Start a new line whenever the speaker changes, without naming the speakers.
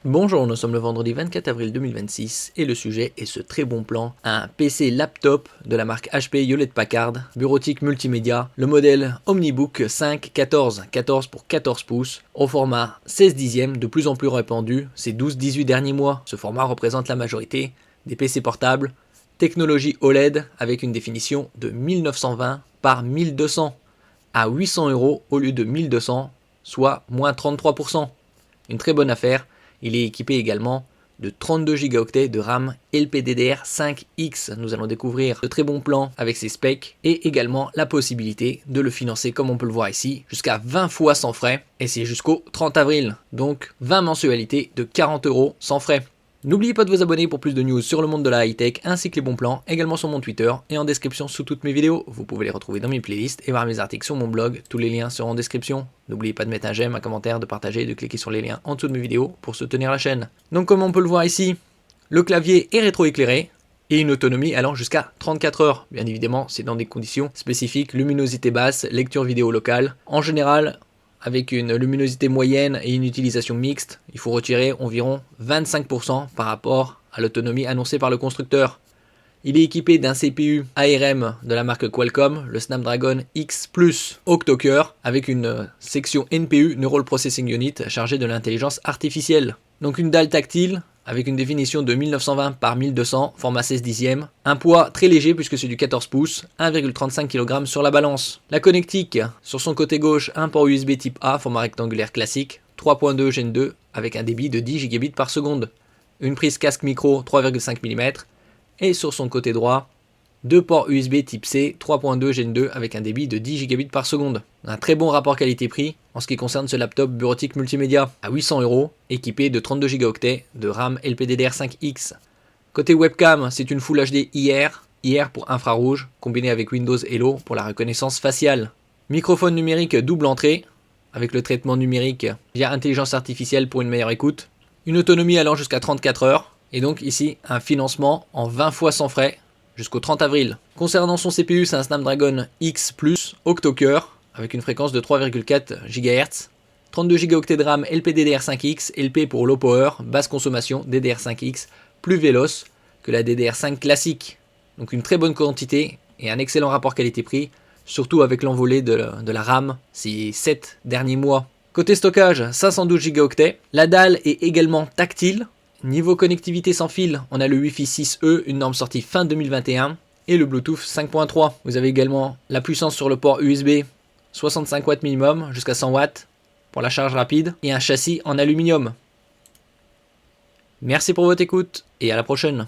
Bonjour, nous sommes le vendredi 24 avril 2026 et le sujet est ce très bon plan, un PC laptop de la marque HP Hewlett-Packard, bureautique multimédia, le modèle OmniBook 5 14 pour 14 pouces, au format 16 dixièmes, de plus en plus répandu ces 12-18 derniers mois. Ce format représente la majorité des PC portables, technologie OLED avec une définition de 1920 par 1200 à 800 € au lieu de 1200, soit moins 33%. Une très bonne affaire. Il est équipé également de 32 Go de RAM LPDDR5X. Nous allons découvrir de très bons plans avec ses specs et également la possibilité de le financer comme on peut le voir ici jusqu'à 20 fois sans frais et c'est jusqu'au 30 avril. Donc 20 mensualités de 40 € sans frais. N'oubliez pas de vous abonner pour plus de news sur le monde de la high-tech ainsi que les bons plans, également sur mon Twitter et en description sous toutes mes vidéos. Vous pouvez les retrouver dans mes playlists et voir mes articles sur mon blog, tous les liens seront en description. N'oubliez pas de mettre un j'aime, un commentaire, de partager et de cliquer sur les liens en dessous de mes vidéos pour soutenir la chaîne. Donc comme on peut le voir ici, le clavier est rétroéclairé et une autonomie allant jusqu'à 34 heures. Bien évidemment, c'est dans des conditions spécifiques, luminosité basse, lecture vidéo locale. En général, avec une luminosité moyenne et une utilisation mixte, il faut retirer environ 25% par rapport à l'autonomie annoncée par le constructeur. Il est équipé d'un CPU ARM de la marque Qualcomm, le Snapdragon X Plus octo-cœur, avec une section NPU, Neural Processing Unit, chargée de l'intelligence artificielle. Donc une dalle tactile, avec une définition de 1920 par 1200, format 16 dixièmes. Un poids très léger puisque c'est du 14 pouces, 1,35 kg sur la balance. La connectique, sur son côté gauche, un port USB type A, format rectangulaire classique, 3.2 Gen 2, avec un débit de 10 Gbps par seconde. Une prise casque micro 3,5 mm, et sur son côté droit, deux ports USB type C, 3.2 Gen 2 avec un débit de 10 Gbps par seconde. Un très bon rapport qualité-prix en ce qui concerne ce laptop bureautique multimédia à 800 €, équipé de 32 Go de RAM LPDDR5X. Côté webcam, c'est une Full HD IR pour infrarouge, combiné avec Windows Hello pour la reconnaissance faciale. Microphone numérique double entrée, avec le traitement numérique via intelligence artificielle pour une meilleure écoute. Une autonomie allant jusqu'à 34 heures, et donc ici un financement en 20 fois sans frais, jusqu'au 30 avril. Concernant son CPU, c'est un Snapdragon X Plus octo-cœur avec une fréquence de 3,4 GHz, 32 Go de RAM LPDDR5X, LP pour low power, basse consommation, DDR5X plus véloce que la DDR5 classique. Donc une très bonne quantité et un excellent rapport qualité-prix, surtout avec l'envolée de la RAM ces 7 derniers mois. Côté stockage, 512 Go. La dalle est également tactile. Niveau connectivité sans fil, on a le Wi-Fi 6E, une norme sortie fin 2021, et le Bluetooth 5.3. Vous avez également la puissance sur le port USB, 65 watts minimum jusqu'à 100 watts pour la charge rapide, et un châssis en aluminium. Merci pour votre écoute, et à la prochaine.